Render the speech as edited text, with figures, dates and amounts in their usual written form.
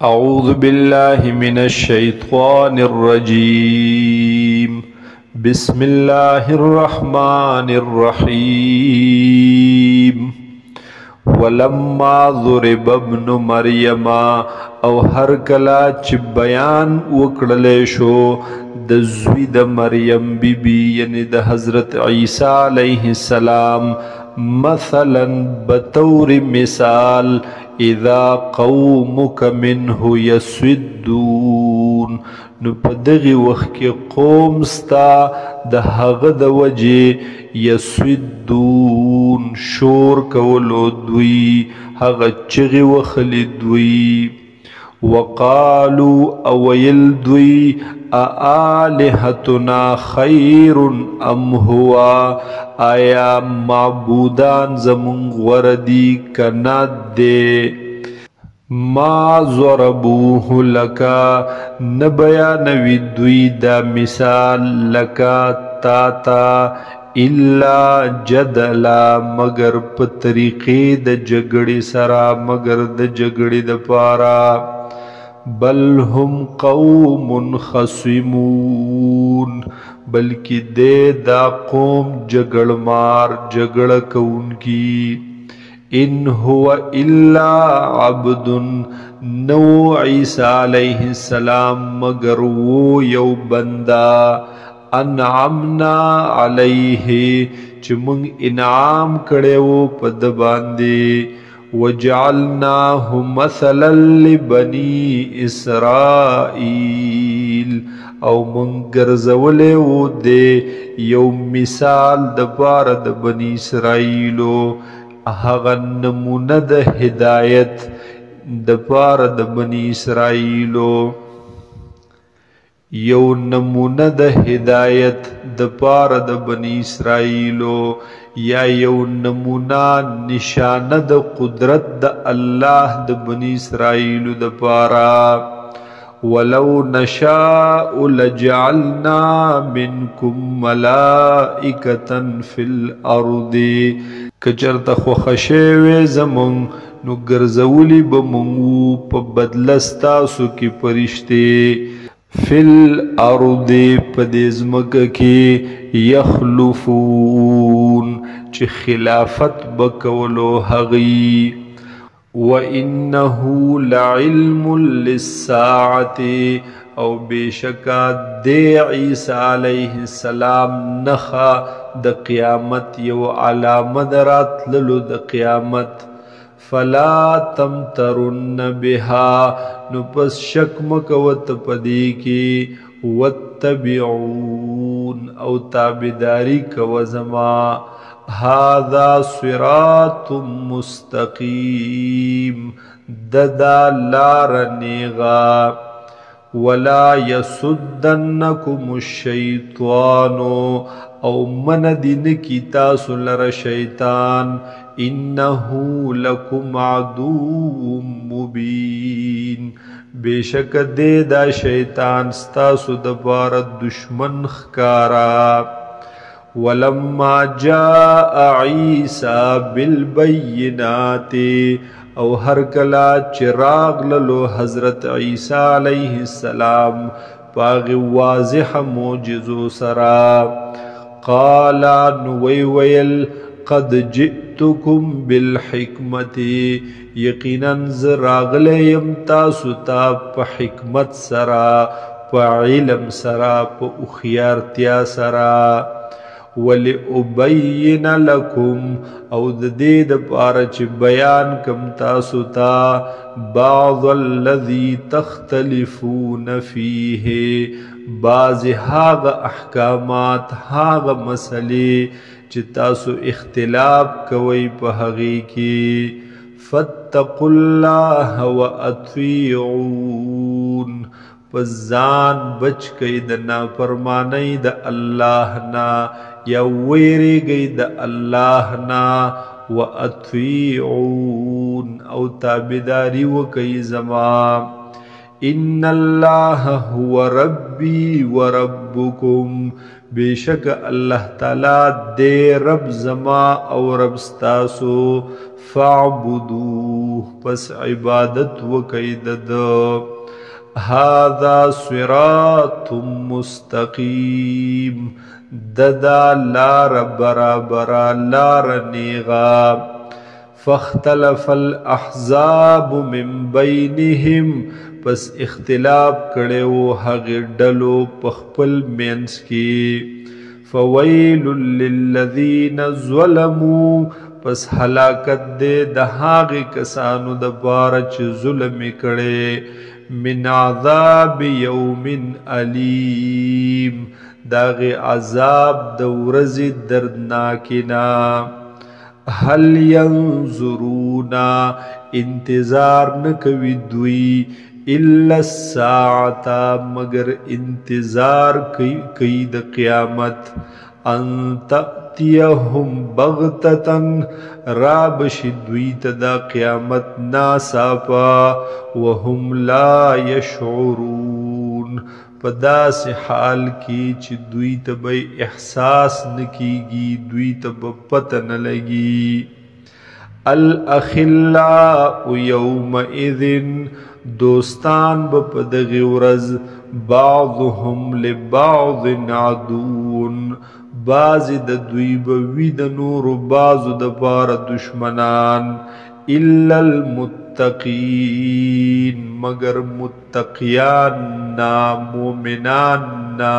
أعوذ بالله من الشيطان الرجيم. بسم الله الرحمن الرحيم. ولما ضرب ابن مريم او هر کلا چې بیان وکړل شو د زوی د مریم بیبي یعنی د حضرت عیسی علیه السلام مثلا بطور مثال اذا قومك منه يسدون نو په دغه وخت کې قوم ستا د هغه د وجې يسدون شور کولو دوی هغه چغې وخلې دوی وقالوا اویل دوی آلهتنا خیر ام هوا آیا معبودان زمون غوردی کنا دے ما ضربوه لکا نبیانوی دوی دا مثال لکا تاتا الا جدلا مگر په طریقې د جګړې سره مگر د جګړې د پارا بل هم قوم خصمون بلکې دا قوم جګړمار جګړه کوونکی ان هو الا عبد نو عیسی علیہ السلام مگر وہ یو بندا انعمنا علیه چې مونږ انعام کړو په د باندې وجعلناه مثلا لبني اسرائيل او مونږ ګرځولې و دې یو مثال د پاره د بني اسرائیلو هغه نمونه د هدایت د پاره د بني اسرائیلو یو نمونه د هدایت د پاره د بني اسرائیلو یا یو نمونه نشانه د قدرت د الله د بني اسرائیلو د پاره ولو نشاء لجعلنا منكم ملائکة فی الارض کچرته خوښه شوې زمون نو ګرځولی به مونږ په بدله ستاسو کې فرشتې فی الارض په دې ځمکه کې یخلفون چې خلافت بکولو هغوی وَإِنَّهُ لَعِلْمٌ لِلسَّاعَةِ او بشکا دے عیسی علیہ السلام نخا د قیامت یو علامه دراتللو د قیامت فلا تمترن بها نو پس شک مکوت پدی کی واتبعون او تابداری کو زما هذا صراط مستقیم ددا لار نیغا ولا يسدنكم الشيطان او من دین کی تاسو لر شیطان انه لكم عدو مبین بیشک دے دا شیطان ستاسو دبار دشمن خکارا ولما جاء عیسی بالبینات او هر کلا چراغ للو حضرت عیسی علیہ السلام پاغ واضح موجزو سرا قالا نوی ویل قد جئتکم بالحکمت یقینا زراغل یمتاسو تا پا حکمت سرا پا علم سرا پا اخیارتیا سرا وَلِأُبَيِّنَ لَكُمْ او د دې د پاره چې بیان کم تاسو ته بعض الذي تختلفون فيه بعض هغه احکامات هغه مسلې چې تاسو اختلاف کوئ په هغې کې فاتقوا الله وأطيعون پس ځان بچ کئ د نافرمانی د الله نه یا ویریږئ د الله نه واطیعون او تابعداري وکئ زما ان اللہ هو ربی و ربکم بیشک اللہ تعالی دے رب زما او رب ستاسو فاعبدوه پس عبادت وکید هذا صراط مستقیم ددا لار برابر لار نیغا فاختلف الاحزاب من بینهم پس اختلاف کړو هغه ډلو پخپل مینس کې فویل للذین ظلموا پس هلاکت دې د هغه کسانو د بار چې ظلم کړي من عذاب یوم علیم داغ عذاب د ورځې دردناکنا هل ينظرون انتظار نکوي دوی الا الساعه مگر انتظار کوي د قیامت ان تأتيهم بغتتن رابش دوی تدا قیامت ناصافا وهم لا يشعرون پداس حال کی چی دوی تب احساس نکیگی دوی تب پتہ نلگی الاخلاء یومئذ دوستان بپدغی ورز بعضهم لبعض عدون بعض د دوی بوی د نور بعض د پار دشمنان الا المتقین مگر متقیان نا مومنان نا